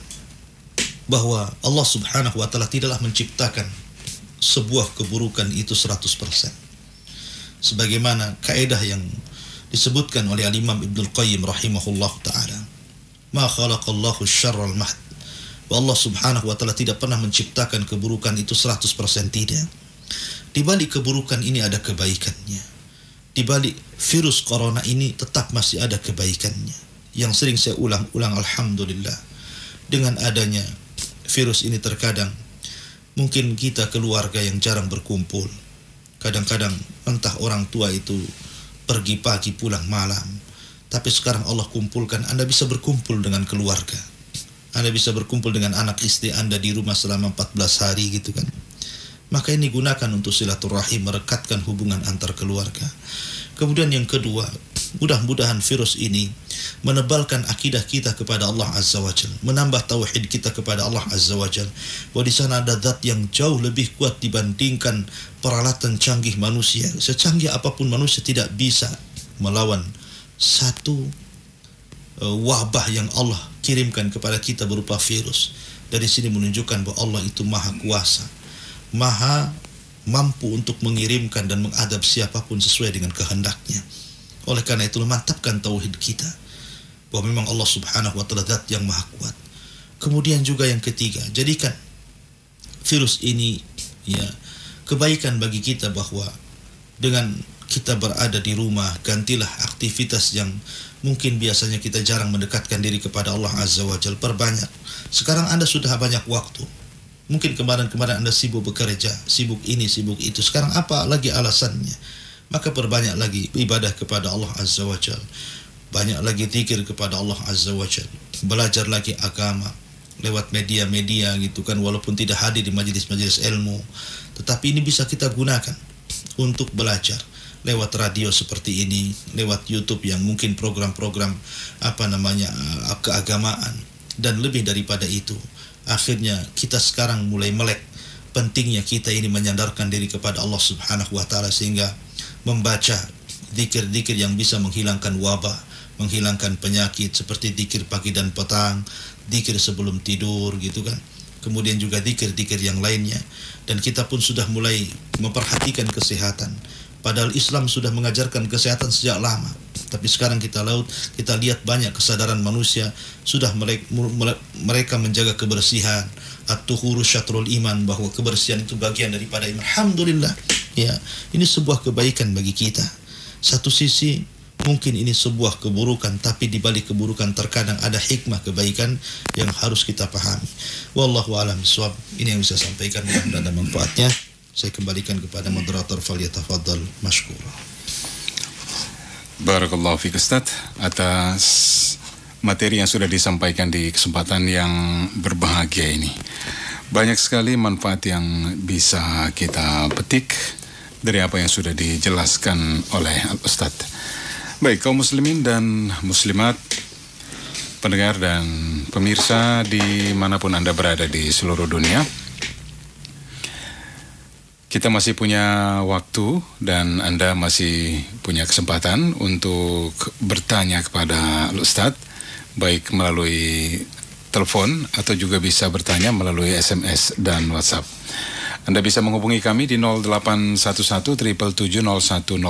Speaker 2: bahwa Allah Subhanahu wa Ta'ala tidaklah menciptakan sebuah keburukan itu 100%. Sebagaimana kaidah yang disebutkan oleh Al-Imam Ibnul Qayyim rahimahullah ta'ala, ma khalaqallahu syarral mahd, wa Allah Subhanahu wa Ta'ala tidak pernah menciptakan keburukan itu 100%, tidak. Di balik keburukan ini ada kebaikannya. Di balik virus corona ini tetap masih ada kebaikannya. Yang sering saya ulang-ulang, alhamdulillah, dengan adanya virus ini terkadang mungkin kita keluarga yang jarang berkumpul. Kadang-kadang entah orang tua itu pergi pagi pulang malam. Tapi sekarang Allah kumpulkan, Anda bisa berkumpul dengan keluarga. Anda bisa berkumpul dengan anak istri Anda di rumah selama 14 hari gitu kan. Maka ini gunakan untuk silaturahim, merekatkan hubungan antar keluarga. Kemudian yang kedua, mudah-mudahan virus ini menebalkan akidah kita kepada Allah Azza wa Jalla, menambah tauhid kita kepada Allah Azza wa Jalla, bahwa di sana ada zat yang jauh lebih kuat dibandingkan peralatan canggih manusia. Secanggih apapun manusia tidak bisa melawan satu wabah yang Allah kirimkan kepada kita berupa virus. Dari sini menunjukkan bahwa Allah itu maha kuasa, maha mampu untuk mengirimkan dan mengadab siapapun sesuai dengan kehendaknya. Oleh karena itu mantapkan tauhid kita bahwa memang Allah Subhanahu wa Ta'ala zat yang maha kuat. Kemudian juga yang ketiga, jadikan virus ini ya kebaikan bagi kita, bahwa dengan kita berada di rumah, gantilah aktivitas yang mungkin biasanya kita jarang mendekatkan diri kepada Allah Azza wa Jalla, perbanyak. Sekarang Anda sudah banyak waktu. Mungkin kemarin-kemarin Anda sibuk bekerja, sibuk ini, sibuk itu. Sekarang apa lagi alasannya? Maka perbanyak lagi ibadah kepada Allah Azza wa Jalla. Banyak lagi zikir kepada Allah Azza wa Jalla. Belajar lagi agama lewat media-media gitu kan, walaupun tidak hadir di majelis-majelis ilmu. Tetapi ini bisa kita gunakan untuk belajar lewat radio seperti ini, lewat YouTube yang mungkin program-program keagamaan, dan lebih daripada itu. Akhirnya kita sekarang mulai melek pentingnya kita ini menyandarkan diri kepada Allah Subhanahu wa Ta'ala, sehingga membaca zikir-zikir yang bisa menghilangkan wabah, menghilangkan penyakit, seperti zikir pagi dan petang, zikir sebelum tidur gitu kan. Kemudian juga zikir-zikir yang lainnya. Dan kita pun sudah mulai memperhatikan kesehatan. Padahal Islam sudah mengajarkan kesehatan sejak lama. Tapi sekarang kita lihat banyak kesadaran manusia sudah mereka menjaga kebersihan. At-tuhuru syatrul iman, bahwa kebersihan itu bagian daripada iman. Alhamdulillah. Ya, ini sebuah kebaikan bagi kita. Satu sisi mungkin ini sebuah keburukan, tapi di balik keburukan terkadang ada hikmah kebaikan yang harus kita pahami. Wallahu a'lam bishawab. Ini yang bisa saya sampaikan, mudah-mudahan ada manfaatnya. Saya kembalikan kepada moderator, falyatafaddal mashkura.
Speaker 1: Barakallahu fiik Ustaz atas materi yang sudah disampaikan di kesempatan yang berbahagia ini. Banyak sekali manfaat yang bisa kita petik dari apa yang sudah dijelaskan oleh Ustaz. Baik, kaum muslimin dan muslimat, pendengar dan pemirsa dimanapun Anda berada di seluruh dunia, kita masih punya waktu dan Anda masih punya kesempatan untuk bertanya kepada Ustadz, baik melalui telepon atau juga bisa bertanya melalui SMS dan WhatsApp. Anda bisa menghubungi kami di 0811 777 0106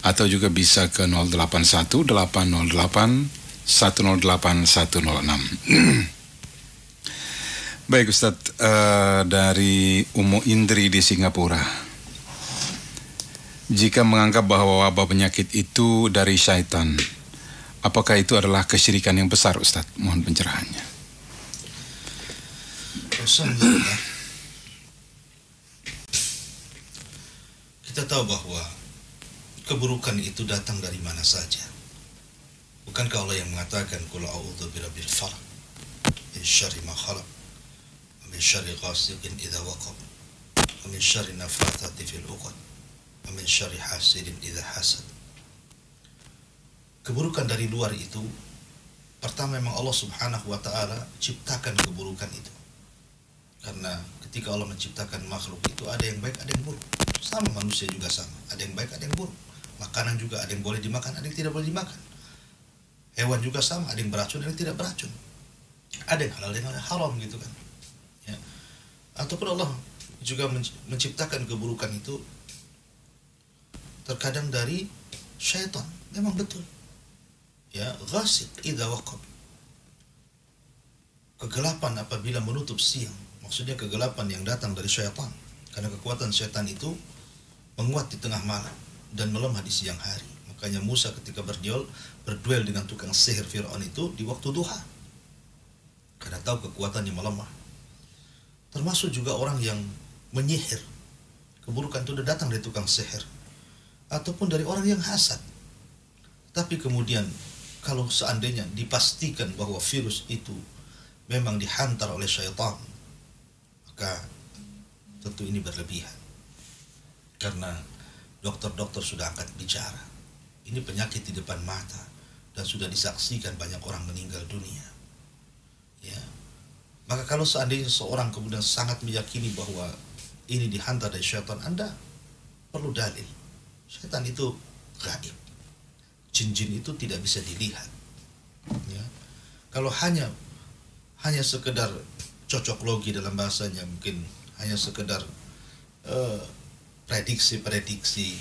Speaker 1: atau juga bisa ke 081 808 108 106. Baik Ustadz, dari Umu Indri di Singapura. Jika menganggap bahwa wabah penyakit itu dari syaitan, apakah itu adalah kesyirikan yang besar, Ustadz? Mohon pencerahannya.
Speaker 2: Alhamdulillah. Kita tahu bahwa keburukan itu datang dari mana saja. Bukankah Allah yang mengatakan qul a'udzu birabbil falaq min syarri ma khalaq wa min syarri ghasiqin idza waqab wa min syarri nafathati fil 'uqad wa min syarri hasidin idza hasad. Keburukan dari luar itu, pertama memang Allah Subhanahu wa ta'ala ciptakan keburukan itu. Karena ketika Allah menciptakan makhluk itu ada yang baik, ada yang buruk. Sama manusia juga sama, ada yang baik, ada yang buruk. Makanan juga ada yang boleh dimakan, ada yang tidak boleh dimakan. Hewan juga sama, ada yang beracun, ada yang tidak beracun. Ada yang halal, ada yang haram gitu kan. Ya. Ataupun Allah juga menciptakan keburukan itu terkadang dari syaitan. Memang betul. Ya, ghasiq idza waqab. Kegelapan apabila menutup siang. Maksudnya kegelapan yang datang dari syaitan. Karena kekuatan syaitan itu menguat di tengah malam dan melemah di siang hari. Makanya Musa ketika berduel dengan tukang sihir Fir'aun itu di waktu duha. Karena tahu kekuatannya melemah. Termasuk juga orang yang menyihir. Keburukan itu sudah datang dari tukang sihir. Ataupun dari orang yang hasad. Tapi kemudian kalau seandainya dipastikan bahwa virus itu memang dihantar oleh syaitan, maka tentu ini berlebihan. Karena dokter-dokter sudah angkat bicara. Ini penyakit di depan mata dan sudah disaksikan banyak orang meninggal dunia. Ya. Maka kalau seandainya seorang kemudian sangat meyakini bahwa ini dihantar dari syaitan, Anda perlu dalil. Syaitan itu gaib. Jin-jin itu tidak bisa dilihat. Ya. Kalau hanya sekedar cocok logi dalam bahasanya, mungkin hanya sekedar prediksi-prediksi,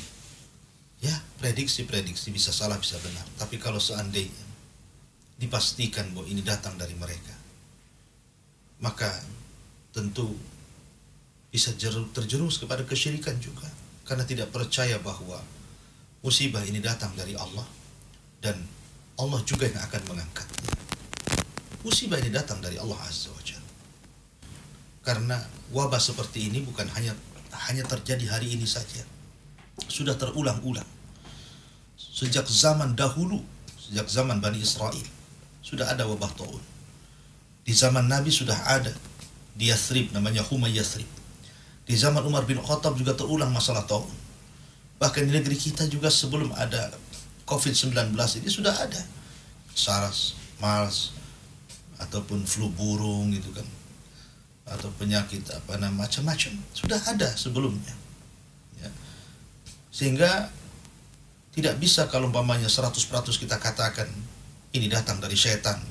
Speaker 2: ya prediksi-prediksi bisa salah bisa benar. Tapi kalau seandainya dipastikan bahwa ini datang dari mereka, maka tentu bisa terjerumus kepada kesyirikan juga, karena tidak percaya bahwa musibah ini datang dari Allah dan Allah juga yang akan mengangkatnya. Musibah ini datang dari Allah Azza wa Jalla. Karena wabah seperti ini bukan hanya terjadi hari ini saja. Sudah terulang-ulang. Sejak zaman dahulu, sejak zaman Bani Israel, sudah ada wabah taun. Di zaman Nabi sudah ada di Yathrib, namanya Huma Yathrib. Di zaman Umar bin Khattab juga terulang masalah taun. Bahkan di negeri kita juga sebelum ada COVID-19 ini sudah ada SARS, MARS, ataupun flu burung gitu kan, atau penyakit macam-macam sudah ada sebelumnya. Ya. Sehingga tidak bisa kalau umpamanya 100% kita katakan ini datang dari setan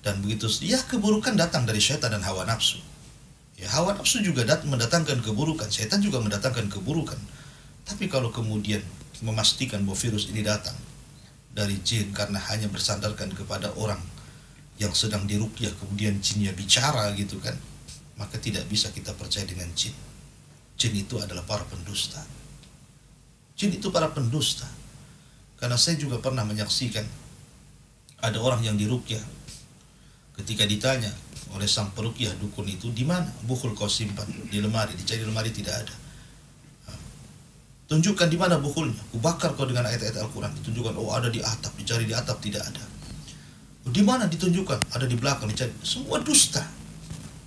Speaker 2: dan begitu. Ya, keburukan datang dari setan dan hawa nafsu. Ya, hawa nafsu juga mendatangkan keburukan, setan juga mendatangkan keburukan. Tapi kalau kemudian memastikan bahwa virus ini datang dari jin karena hanya bersandarkan kepada orang yang sedang diruqyah, kemudian jinnya bicara gitu kan, maka tidak bisa kita percaya dengan jin. Jin itu adalah para pendusta. Jin itu para pendusta. Karena saya juga pernah menyaksikan ada orang yang diruqyah. Ketika ditanya oleh sang peruqyah dukun itu, di mana bukhul kau simpan? Di lemari. Dicari lemari tidak ada. Tunjukkan di mana bukhulnya. Kubakar kau dengan ayat-ayat Al-Quran. Ditunjukkan, oh ada di atap. Dicari di atap tidak ada. Di mana ditunjukkan? Ada di belakang. Dicari. Semua dusta.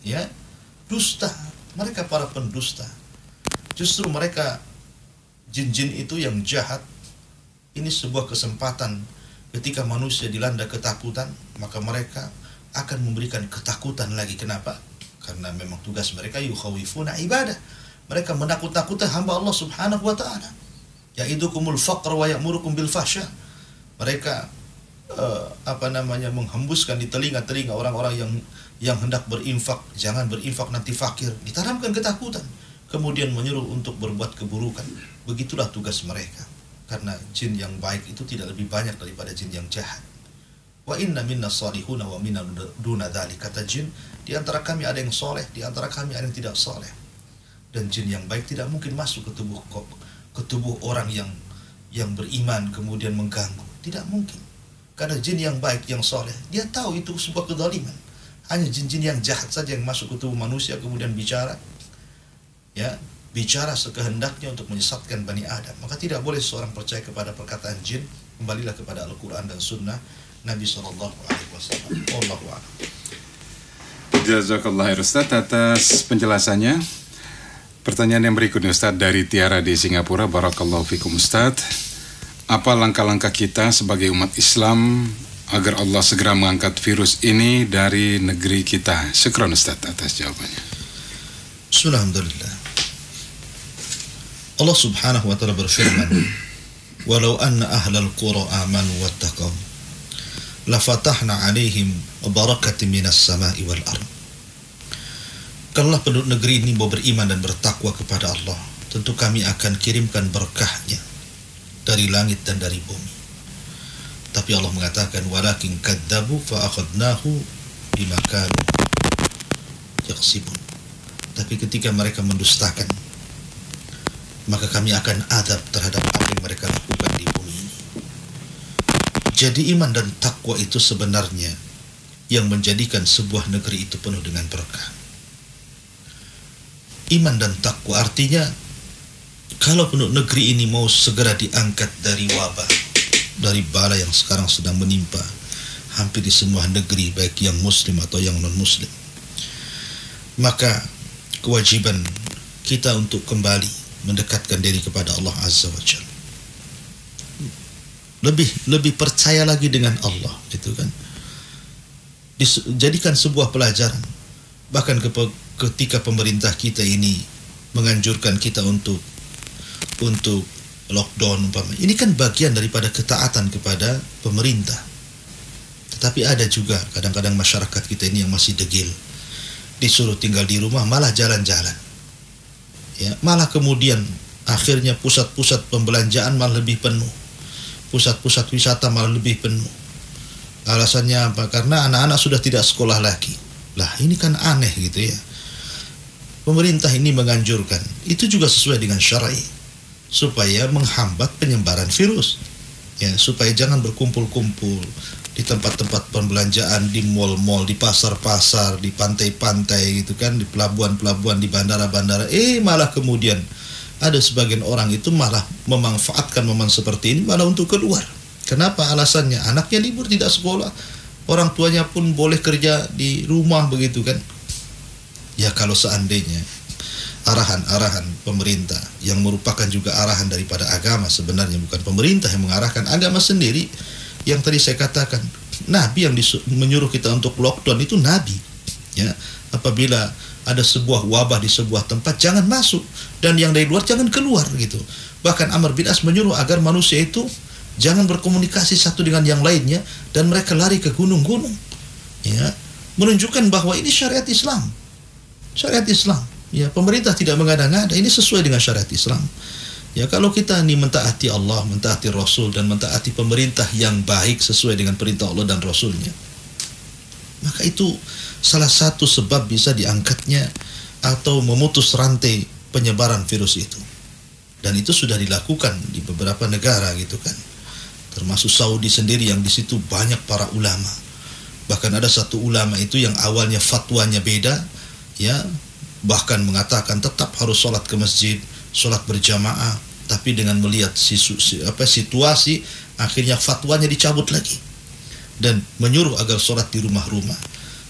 Speaker 2: Ya, dusta. Mereka para pendusta. Justru mereka jin-jin itu yang jahat. Ini sebuah kesempatan ketika manusia dilanda ketakutan, maka mereka akan memberikan ketakutan lagi. Kenapa? Karena memang tugas mereka yukhawifuna ibadah. Mereka menakut-nakuti hamba Allah Subhanahu wa ta'ala. Ya'idukumul faqr wa ya'murukum bil fahsya. Mereka menghembuskan di telinga-telinga orang-orang yang hendak berinfak, jangan berinfak nanti fakir, ditanamkan ketakutan, kemudian menyuruh untuk berbuat keburukan. Begitulah tugas mereka, karena jin yang baik itu tidak lebih banyak daripada jin yang jahat. Wa inna minna salihuna wa minna duna dzalik, kata jin, di antara kami ada yang soleh, di antara kami ada yang tidak soleh. Dan jin yang baik tidak mungkin masuk ke tubuh orang yang beriman kemudian mengganggu, tidak mungkin. Karena jin yang baik, yang soleh, dia tahu itu sebuah kezaliman. Hanya jin-jin yang jahat saja yang masuk ke tubuh manusia kemudian bicara sekehendaknya untuk menyesatkan Bani Adam. Maka tidak boleh seorang percaya kepada perkataan jin. Kembalilah kepada Al-Quran dan Sunnah Nabi SAW. Wallahu a'lam.
Speaker 1: Jazakallah Ustaz atas penjelasannya. Pertanyaan yang berikutnya Ustaz dari Tiara di Singapura. Barakallahu fikum Ustaz. Apa langkah-langkah kita sebagai umat Islam agar Allah segera mengangkat virus ini dari negeri kita? Syukran Ustaz atas jawabannya.
Speaker 2: Alhamdulillah. Allah Subhanahu wa taala berfirman, "Walau anna ahlal qura amanu wattaqaw, lafatahna 'alaihim barakatin minas sama'i wal ardh." Kalaulah penduduk negeri ini mau beriman dan bertakwa kepada Allah, tentu kami akan kirimkan berkahnya dari langit dan dari bumi. Tapi Allah mengatakan, walakin kadzabu fa akhadnahu bima kanu yaksibun. Tapi ketika mereka mendustakan, maka kami akan adab terhadap apa yang mereka lakukan di bumi ini. Jadi iman dan takwa itu sebenarnya yang menjadikan sebuah negeri itu penuh dengan berkah. Iman dan takwa artinya, kalau penduduk negeri ini mau segera diangkat dari wabah, dari bala yang sekarang sedang menimpa hampir di semua negeri, baik yang muslim atau yang non-muslim, maka kewajiban kita untuk kembali mendekatkan diri kepada Allah Azza wa Jalla. Lebih percaya lagi dengan Allah, itu kan. Dijadikan sebuah pelajaran. Bahkan ketika pemerintah kita ini menganjurkan kita untuk lockdown umpamanya, ini kan bagian daripada ketaatan kepada pemerintah. Tetapi ada juga kadang-kadang masyarakat kita ini yang masih degil, disuruh tinggal di rumah malah jalan-jalan, ya, malah kemudian akhirnya pusat-pusat pembelanjaan malah lebih penuh, pusat-pusat wisata malah lebih penuh. Alasannya apa? Karena anak-anak sudah tidak sekolah lagi. Lah ini kan aneh gitu ya. Pemerintah ini menganjurkan, itu juga sesuai dengan syar'i, supaya menghambat penyebaran virus, ya, supaya jangan berkumpul-kumpul di tempat-tempat pembelanjaan, di mal-mal, di pasar-pasar, di pantai-pantai gitu kan, di pelabuhan-pelabuhan, di bandara-bandara. Malah kemudian ada sebagian orang itu malah memanfaatkan momen seperti ini malah untuk keluar. Kenapa? Alasannya anaknya libur tidak sekolah, orang tuanya pun boleh kerja di rumah begitu kan. Ya kalau seandainya arahan-arahan pemerintah yang merupakan juga arahan daripada agama, sebenarnya bukan pemerintah yang mengarahkan, agama sendiri. Yang tadi saya katakan, Nabi yang menyuruh kita untuk lockdown itu Nabi, ya. Apabila ada sebuah wabah di sebuah tempat, jangan masuk, dan yang dari luar jangan keluar gitu. Bahkan Amr bin As menyuruh agar manusia itu jangan berkomunikasi satu dengan yang lainnya, dan mereka lari ke gunung-gunung, ya, menunjukkan bahwa ini syariat Islam. Syariat Islam, ya, pemerintah tidak mengada-ngada, ini sesuai dengan syariat Islam. Ya, kalau kita ini mentaati Allah, mentaati Rasul, dan mentaati pemerintah yang baik sesuai dengan perintah Allah dan Rasulnya, maka itu salah satu sebab bisa diangkatnya atau memutus rantai penyebaran virus itu. Dan itu sudah dilakukan di beberapa negara gitu kan, termasuk Saudi sendiri yang di situ banyak para ulama. Bahkan ada satu ulama itu yang awalnya fatwanya beda, ya, bahkan mengatakan tetap harus sholat ke masjid, sholat berjamaah, tapi dengan melihat situasi, akhirnya fatwanya dicabut lagi dan menyuruh agar sholat di rumah-rumah.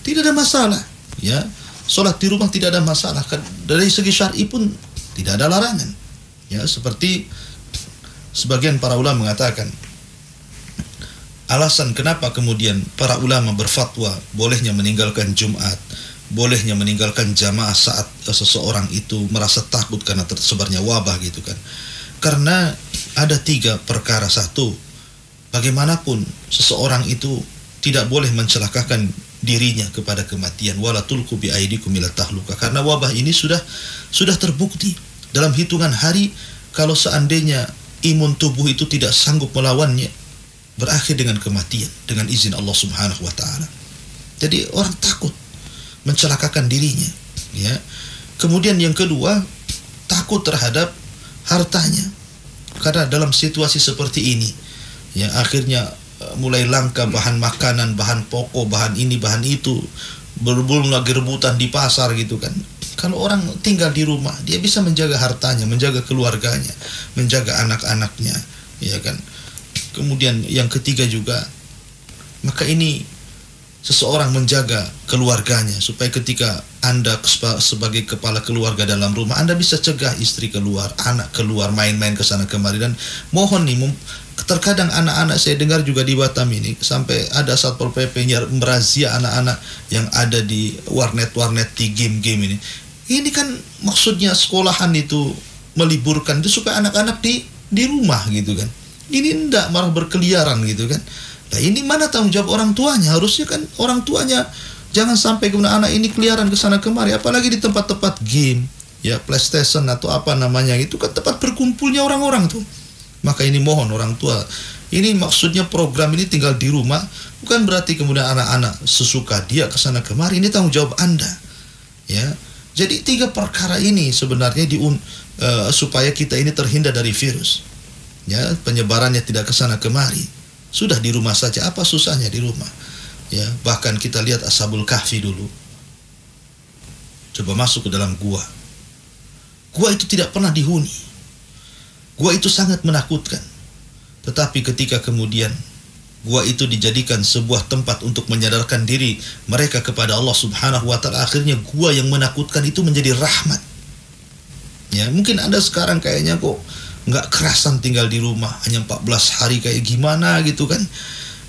Speaker 2: Tidak ada masalah, ya, sholat di rumah tidak ada masalah, dari segi syar'i pun tidak ada larangan, ya. Seperti sebagian para ulama mengatakan, alasan kenapa kemudian para ulama berfatwa bolehnya meninggalkan Jumat, bolehnya meninggalkan jamaah saat seseorang itu merasa takut karena tersebarnya wabah gitu kan. Karena ada 3 perkara. 1, bagaimanapun seseorang itu tidak boleh mencelakakan dirinya kepada kematian. Wala tulqu bi aidikum ila tahluka, karena wabah ini sudah terbukti dalam hitungan hari. Kalau seandainya imun tubuh itu tidak sanggup melawannya, berakhir dengan kematian dengan izin Allah Subhanahu wa taala. Jadi orang takut mencelakakan dirinya, ya. Kemudian yang kedua, takut terhadap hartanya. Karena dalam situasi seperti ini, ya, akhirnya mulai langka bahan makanan, bahan pokok, bahan ini, bahan itu, belum lagi rebutan di pasar gitu kan. Kalau orang tinggal di rumah, dia bisa menjaga hartanya, menjaga keluarganya, menjaga anak-anaknya, ya kan. Kemudian yang ketiga juga, maka ini seseorang menjaga keluarganya, supaya ketika Anda sebagai kepala keluarga dalam rumah, Anda bisa cegah istri keluar, anak keluar, main-main ke sana kemari. Dan mohon nih, terkadang anak-anak saya dengar juga di Batam ini, sampai ada Satpol PP merazia anak-anak yang ada di warnet-warnet di game-game ini. Ini kan maksudnya sekolahan itu meliburkan itu supaya anak-anak di rumah gitu kan. Ini enggak, malah berkeliaran gitu kan. Nah, ini mana tanggung jawab orang tuanya? Harusnya kan orang tuanya jangan sampai kemudian anak ini keliaran ke sana kemari, apalagi di tempat-tempat game, ya, PlayStation atau apa namanya, itu kan tempat berkumpulnya orang-orang tuh. Maka ini mohon orang tua, ini maksudnya program ini tinggal di rumah, bukan berarti kemudian anak-anak sesuka dia ke sana kemari. Ini tanggung jawab Anda, ya. Jadi 3 perkara ini sebenarnya supaya kita ini terhindar dari virus, ya, penyebarannya tidak ke sana kemari. Sudah di rumah saja, apa susahnya di rumah? Ya, bahkan kita lihat Ashabul Kahfi dulu. Coba masuk ke dalam gua. Gua itu tidak pernah dihuni. Gua itu sangat menakutkan. Tetapi ketika kemudian gua itu dijadikan sebuah tempat untuk menyadarkan diri mereka kepada Allah Subhanahu wa taala, akhirnya gua yang menakutkan itu menjadi rahmat. Ya, mungkin Anda sekarang kayaknya kok nggak kerasan tinggal di rumah, hanya 14 hari kayak gimana gitu kan.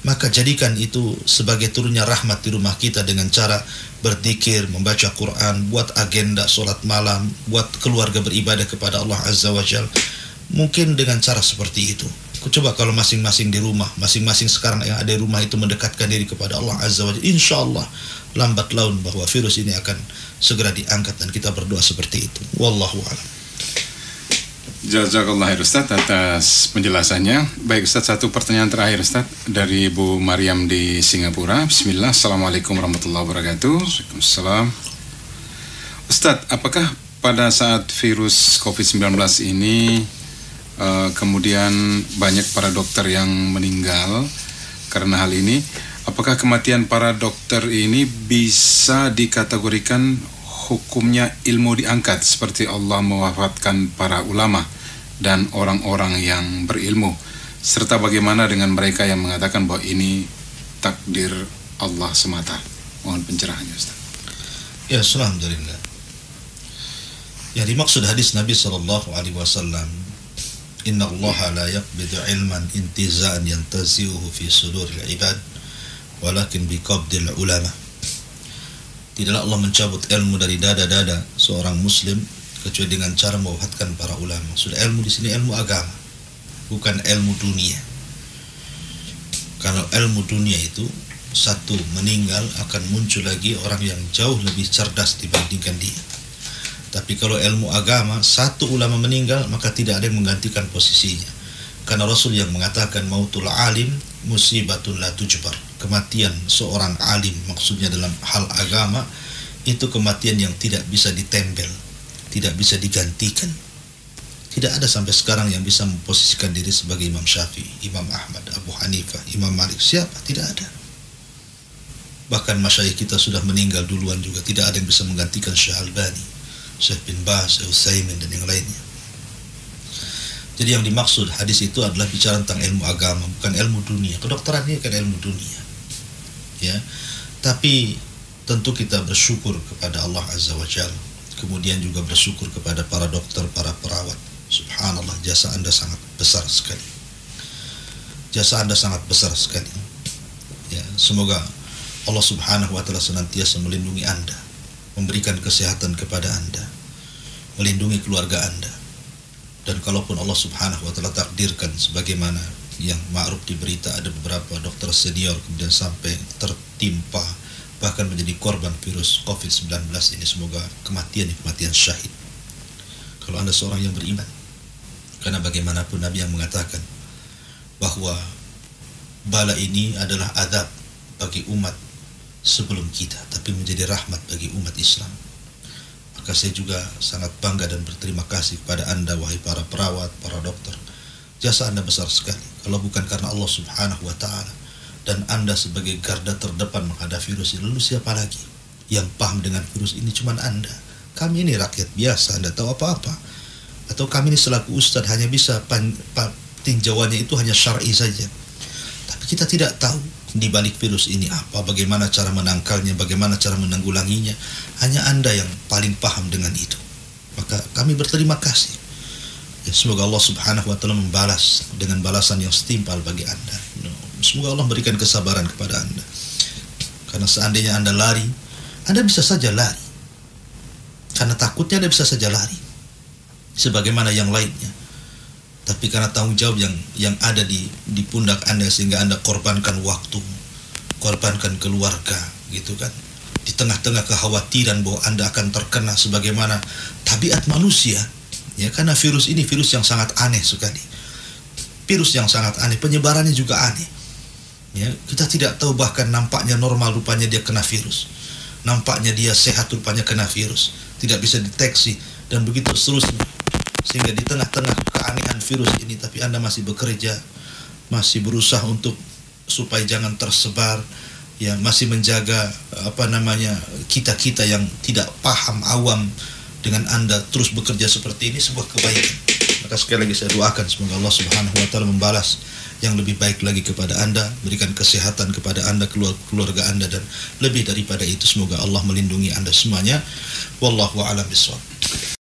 Speaker 2: Maka jadikan itu sebagai turunnya rahmat di rumah kita dengan cara berzikir, membaca Quran, buat agenda sholat malam, buat keluarga beribadah kepada Allah Azza wa Jalla. Mungkin dengan cara seperti itu. Coba kalau masing-masing di rumah, masing-masing sekarang yang ada di rumah itu mendekatkan diri kepada Allah Azza wa Jalla, insya Allah lambat laun bahwa virus ini akan segera diangkat, dan kita berdoa seperti itu. Wallahu a'lam.
Speaker 1: Jazakallah Ustaz atas penjelasannya. Baik Ustaz, satu pertanyaan terakhir Ustaz dari Ibu Maryam di Singapura. Bismillah, Assalamualaikum warahmatullahi wabarakatuh. Waalaikumsalam. Ustaz, apakah pada saat virus COVID-19 ini kemudian banyak para dokter yang meninggal karena hal ini, apakah kematian para dokter ini bisa dikategorikan hukumnya ilmu diangkat seperti Allah mewafatkan para ulama dan orang-orang yang berilmu, serta bagaimana dengan mereka yang mengatakan bahwa ini takdir Allah semata? Mohon pencerahannya Ustaz.
Speaker 2: Ya, alhamdulillah. Yang dimaksud hadis Nabi SAW, Inna Allah la yaqbidu ilman intiza'an yantazi'uhu fi suduril ibad walakin biqabdil ulama. Tidaklah Allah mencabut ilmu dari dada-dada seorang muslim kecuali dengan cara mewafatkan para ulama. Sudah ilmu di sini ilmu agama, bukan ilmu dunia. Kalau ilmu dunia itu satu meninggal akan muncul lagi orang yang jauh lebih cerdas dibandingkan dia. Tapi kalau ilmu agama, satu ulama meninggal maka tidak ada yang menggantikan posisinya. Karena Rasul yang mengatakan mautul alim musibatun la tujbar. Kematian seorang alim, maksudnya dalam hal agama, itu kematian yang tidak bisa ditempel, tidak bisa digantikan. Tidak ada sampai sekarang yang bisa memposisikan diri sebagai Imam Syafi'i, Imam Ahmad, Abu Hanifah, Imam Malik. Siapa? Tidak ada. Bahkan masyayikh kita sudah meninggal duluan juga, tidak ada yang bisa menggantikan Syekh Albani, Syekh bin Baz, Syekh Utsaimin, dan yang lainnya. Jadi yang dimaksud hadis itu adalah bicara tentang ilmu agama, bukan ilmu dunia. Kedokteran ini kan ilmu dunia, ya. Tapi tentu kita bersyukur kepada Allah Azza wa Jalla. Kemudian juga bersyukur kepada para dokter, para perawat. Subhanallah, jasa Anda sangat besar sekali. Jasa Anda sangat besar sekali. Ya, semoga Allah Subhanahu wa taala senantiasa melindungi Anda, memberikan kesehatan kepada Anda, melindungi keluarga Anda. Dan kalaupun Allah Subhanahu wa taala takdirkan sebagaimana yang ma'ruf di berita ada beberapa dokter senior kemudian sampai tertimpa bahkan menjadi korban virus COVID-19 ini. Semoga kematian syahid. Kalau Anda seorang yang beriman, karena bagaimanapun Nabi yang mengatakan bahwa bala ini adalah azab bagi umat sebelum kita, tapi menjadi rahmat bagi umat Islam. Maka saya juga sangat bangga dan berterima kasih kepada Anda, wahai para perawat, para dokter. Jasa Anda besar sekali. Kalau bukan karena Allah Subhanahu wa Ta'ala dan Anda sebagai garda terdepan menghadapi virus ini, lalu siapa lagi yang paham dengan virus ini? Cuman Anda. Kami ini rakyat biasa, Anda tahu apa-apa? Atau kami ini selaku ustadz hanya bisa tinjauannya itu hanya syar'i saja. Tapi kita tidak tahu di balik virus ini apa, bagaimana cara menangkalnya, bagaimana cara menanggulanginya. Hanya Anda yang paling paham dengan itu. Maka kami berterima kasih. Ya, semoga Allah Subhanahu wa Ta'ala membalas dengan balasan yang setimpal bagi Anda. Semoga Allah berikan kesabaran kepada Anda. Karena seandainya Anda lari, Anda bisa saja lari. Karena takutnya Anda bisa saja lari. Sebagaimana yang lainnya. Tapi karena tanggung jawab yang ada di pundak Anda, sehingga Anda korbankan waktu, korbankan keluarga, gitu kan. Di tengah-tengah kekhawatiran bahwa Anda akan terkena sebagaimana tabiat manusia. Ya, karena virus ini virus yang sangat aneh sekali. Virus yang sangat aneh, penyebarannya juga aneh. Ya, kita tidak tahu, bahkan nampaknya normal rupanya dia kena virus. Nampaknya dia sehat rupanya kena virus. Tidak bisa deteksi dan begitu seterusnya. Sehingga di tengah-tengah keanehan virus ini, tapi Anda masih bekerja, masih berusaha untuk supaya jangan tersebar, ya, masih menjaga kita-kita yang tidak paham, awam. Dengan Anda terus bekerja seperti ini sebuah kebaikan. Maka sekali lagi saya doakan semoga Allah Subhanahu wa Ta'ala membalas yang lebih baik lagi kepada Anda, berikan kesehatan kepada Anda, keluarga Anda, dan lebih daripada itu semoga Allah melindungi Anda semuanya. Wallahu a'lam bishawab.